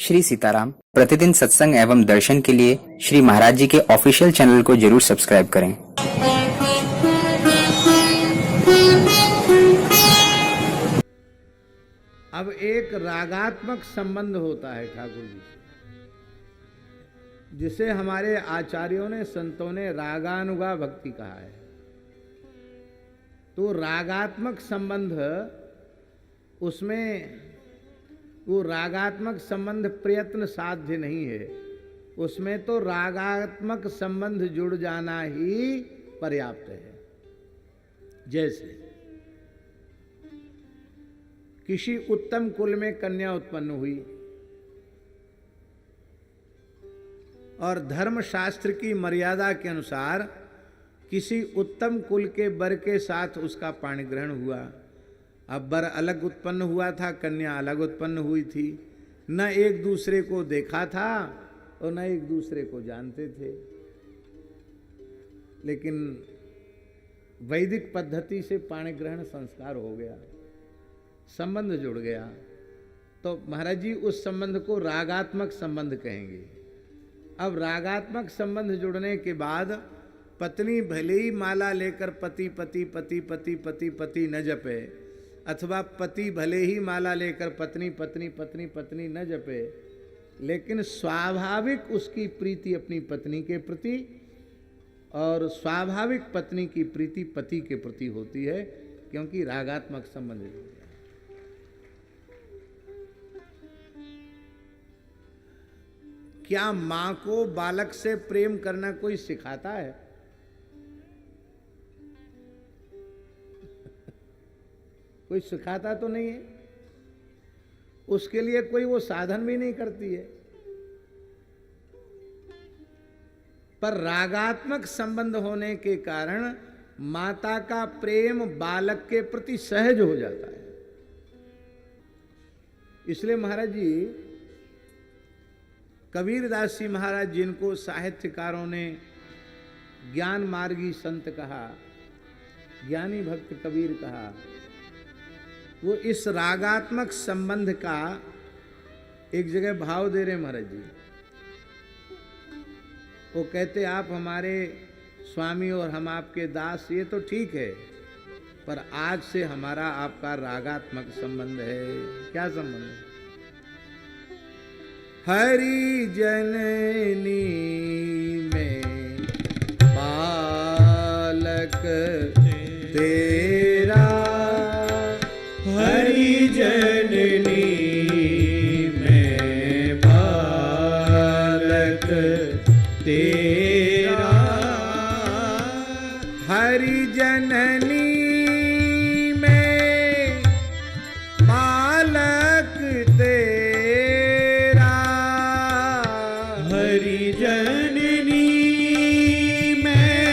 श्री सीताराम। प्रतिदिन सत्संग एवं दर्शन के लिए श्री महाराज जी के ऑफिशियल चैनल को जरूर सब्सक्राइब करें। अब एक रागात्मक संबंध होता है ठाकुर जी से, जिसे हमारे आचार्यों ने, संतों ने रागानुगा भक्ति कहा है। तो रागात्मक संबंध, उसमें वो रागात्मक संबंध प्रयत्न साध्य नहीं है, उसमें तो रागात्मक संबंध जुड़ जाना ही पर्याप्त है। जैसे किसी उत्तम कुल में कन्या उत्पन्न हुई और धर्मशास्त्र की मर्यादा के अनुसार किसी उत्तम कुल के वर के साथ उसका पाणी ग्रहण हुआ। अब वर अलग उत्पन्न हुआ था, कन्या अलग उत्पन्न हुई थी, न एक दूसरे को देखा था और न एक दूसरे को जानते थे, लेकिन वैदिक पद्धति से पाणी ग्रहण संस्कार हो गया, संबंध जुड़ गया। तो महाराज जी उस संबंध को रागात्मक संबंध कहेंगे। अब रागात्मक संबंध जुड़ने के बाद पत्नी भले ही माला लेकर पति पति पति पति पति पति न जपे, अथवा पति भले ही माला लेकर पत्नी पत्नी पत्नी पत्नी न जपे, लेकिन स्वाभाविक उसकी प्रीति अपनी पत्नी के प्रति और स्वाभाविक पत्नी की प्रीति पति के प्रति होती है, क्योंकि रागात्मक संबंध जुड़ गया। क्या मां को बालक से प्रेम करना कोई सिखाता है? कोई सिखाता तो नहीं है, उसके लिए कोई वो साधन भी नहीं करती है। पर रागात्मक संबंध होने के कारण माता का प्रेम बालक के प्रति सहज हो जाता है। इसलिए महाराज जी, कबीरदास जी महाराज, जिनको साहित्यकारों ने ज्ञान मार्गी संत कहा, ज्ञानी भक्त कबीर कहा, वो इस रागात्मक संबंध का एक जगह भाव दे रहे महाराज जी। वो कहते, आप हमारे स्वामी और हम आपके दास, ये तो ठीक है, पर आज से हमारा आपका रागात्मक संबंध है। क्या संबंध है? हरि जननी में बालक तेरा, हरि जननी में बालक तेरा, हरि जननी में बालक तेरा, हरि जननी में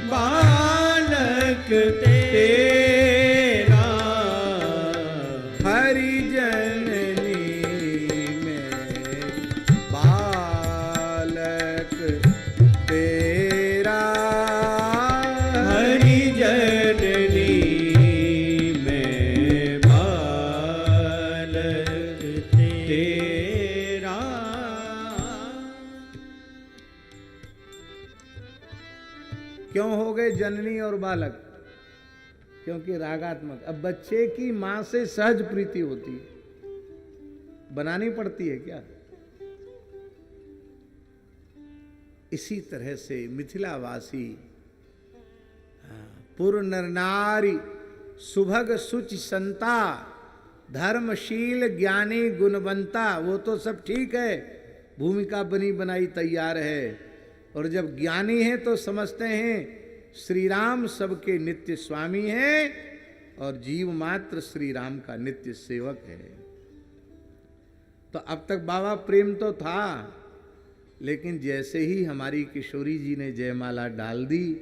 बालक तेरा, हरि जननी में बालक तेरा, हरि जननी में बालक तेरा। क्यों हो गए जननी और बालक? क्योंकि रागात्मक। अब बच्चे की मां से सहज प्रीति होती है, बनानी पड़ती है क्या? इसी तरह से मिथिलावासी पुर नर नारी सुभग सुचि संता, धर्मशील ज्ञानी गुणवंता, वो तो सब ठीक है, भूमिका बनी बनाई तैयार है। और जब ज्ञानी है तो समझते हैं श्री राम सबके नित्य स्वामी हैं और जीव मात्र श्री राम का नित्य सेवक है। तो अब तक बाबा प्रेम तो था, लेकिन जैसे ही हमारी किशोरी जी ने जयमाला डाल दी,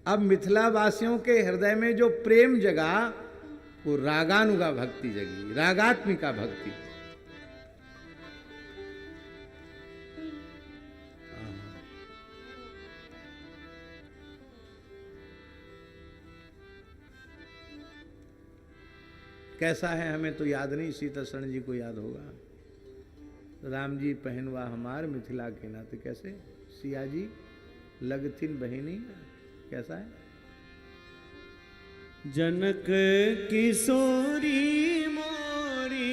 अब मिथिला वासियों के हृदय में जो प्रेम जगा, वो रागानुगा भक्ति जगी, रागात्मिका भक्ति। कैसा है हमें तो याद नहीं, सीता शरण जी को याद होगा। राम जी पहनवा हमार मिथिला के नाते। कैसे? सिया जी लगथिन बहिनी, कैसा है? जनक किशोरी मोरी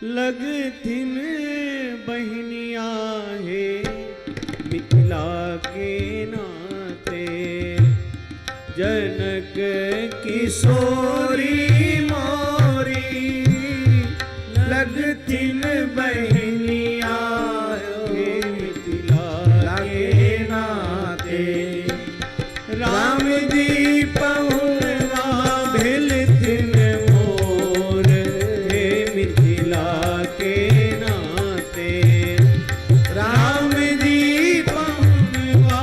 लगथिन बहनिया है मिथिला के नाते। जनक किशोरी मोरी लगथिन बहनिया है मिथिला के नाते। राम जी पहुँचवा भेलथिन मोर हे मिथिला के नाते। राम जी पहुँचवा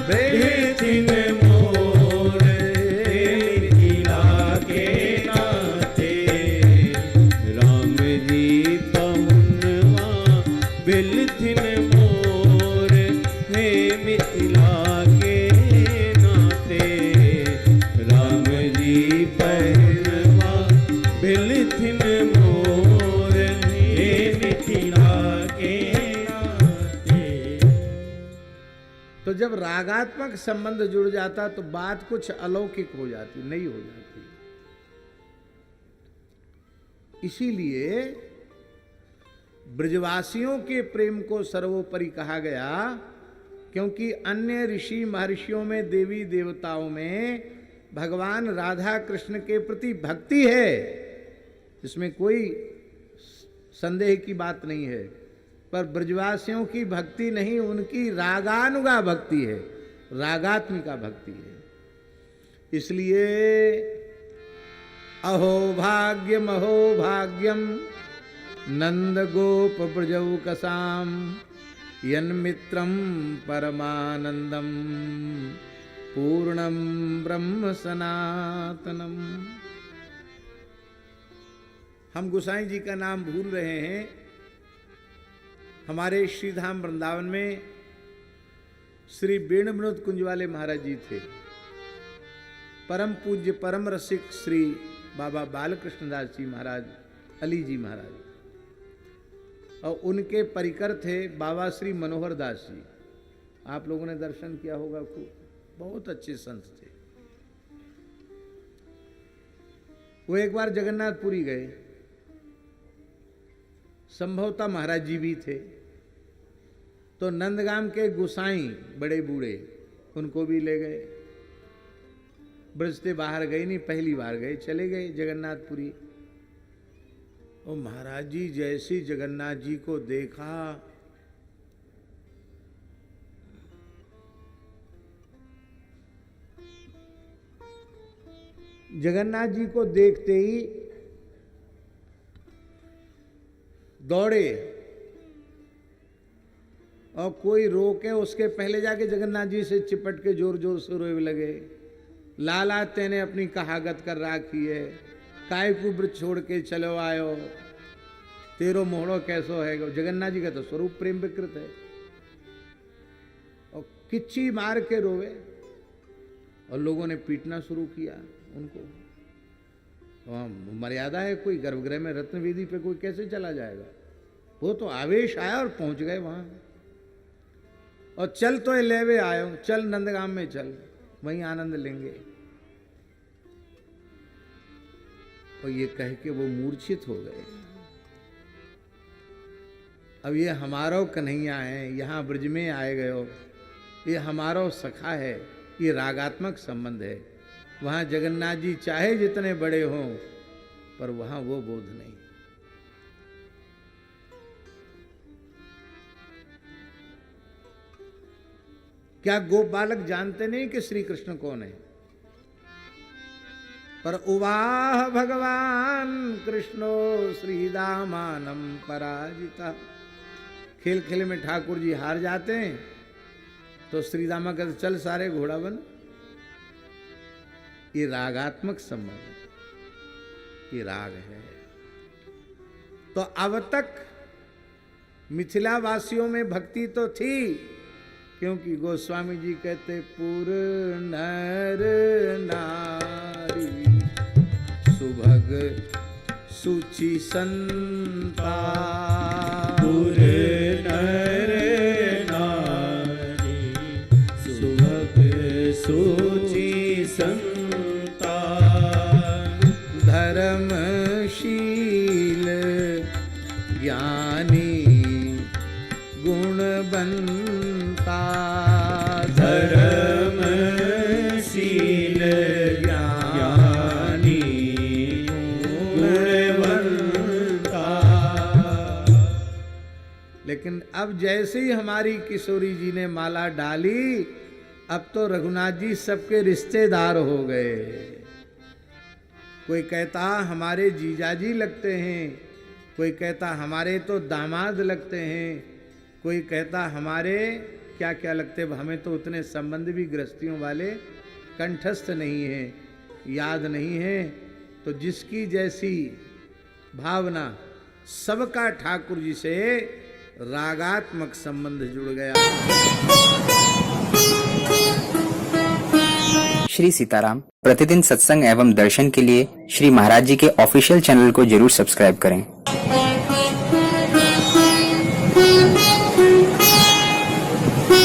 भेलथिन मोर हे मिथिला के नाते। राम जी पहुँचवा भेलथिन मोर हे मिथिला के नाते। राम जी पहनवा भेलथिन मोर हे मिथिला के नाते। तो जब रागात्मक संबंध जुड़ जाता तो बात कुछ अलौकिक हो जाती, नहीं हो जाती। इसीलिए ब्रजवासियों के प्रेम को सर्वोपरि कहा गया, क्योंकि अन्य ऋषि महर्षियों में, देवी देवताओं में भगवान राधा कृष्ण के प्रति भक्ति है, इसमें कोई संदेह की बात नहीं है। पर ब्रजवासियों की भक्ति नहीं, उनकी रागानुगा भक्ति है, रागात्मिका भक्ति है। इसलिए अहो भाग्यम नंद गोप ब्रजौकसाम यन्मित्रम परमानंदम पूर्णम ब्रह्म सनातनम। हम गोसाई जी का नाम भूल रहे हैं। हमारे श्रीधाम वृंदावन में श्री वेणु विनोद कुंज वाले महाराज जी थे। परम पूज्य परम रसिक श्री बाबा बालकृष्ण दास जी महाराज, अली जी महाराज, और उनके परिकर थे बाबा श्री मनोहर दास जी। आप लोगों ने दर्शन किया होगा, खूब बहुत अच्छे संत थे। वो एक बार जगन्नाथपुरी गए, संभवतः महाराज जी भी थे। तो नंदगाम के गोसाई बड़े बूढ़े उनको भी ले गए। ब्रज से बाहर गए नहीं, पहली बार गए, चले गए जगन्नाथपुरी। और महाराज जी जैसी जगन्नाथ जी को देखा, जगन्नाथ जी को देखते ही दौड़े, और कोई रोके उसके पहले जाके जगन्नाथ जी से चिपट के जोर जोर से रोए लगे। लाला तेने अपनी कहागत कर राखी है, काय को ब्रज छोड़ के चलो आयो, तेरो मोहड़ो कैसो है। जगन्नाथ जी का तो स्वरूप प्रेम विकृत है। और किच्ची मार के रोवे, और लोगों ने पीटना शुरू किया उनको। मर्यादा है, कोई गर्भगृह में रत्न वेदी पे कोई कैसे चला जाएगा। वो तो आवेश आया और पहुंच गए वहां। और चल तो लेवे आयो, चल नंदगाम में चल, वहीं आनंद लेंगे। और ये कह के वो मूर्छित हो गए। अब ये हमारो कन्हैया है, यहाँ ब्रज में आए गए हो, ये हमारो सखा है, ये रागात्मक संबंध है। वहां जगन्नाथ जी चाहे जितने बड़े हों, पर वहां वो बोध नहीं। क्या गोप बालक जानते नहीं कि श्री कृष्ण कौन है? पर उवाह भगवान कृष्णो श्रीदामानम पराजिता। खेल खेल में ठाकुर जी हार जाते हैं तो श्रीदामा कहते चल सारे घोड़ा बन। ये रागात्मक संबंध, ये राग है। तो अब तक मिथिला वासियों में भक्ति तो थी, क्योंकि गोस्वामी जी कहते पुर नर नारी सुभग सुचि संता। लेकिन अब जैसे ही हमारी किशोरी जी ने माला डाली, अब तो रघुनाथ जी सबके रिश्तेदार हो गए। कोई कहता हमारे जीजाजी लगते हैं, कोई कहता हमारे तो दामाद लगते हैं, कोई कहता हमारे क्या क्या लगते। हमें तो उतने संबंध भी गृहस्थियों वाले कंठस्थ नहीं हैं, याद नहीं है। तो जिसकी जैसी भावना, सबका ठाकुर जी से रागात्मक संबंध जुड़ गया। श्री सीताराम प्रतिदिन सत्संग एवं दर्शन के लिए श्री महाराज जी के ऑफिशियल चैनल को जरूर सब्सक्राइब करें।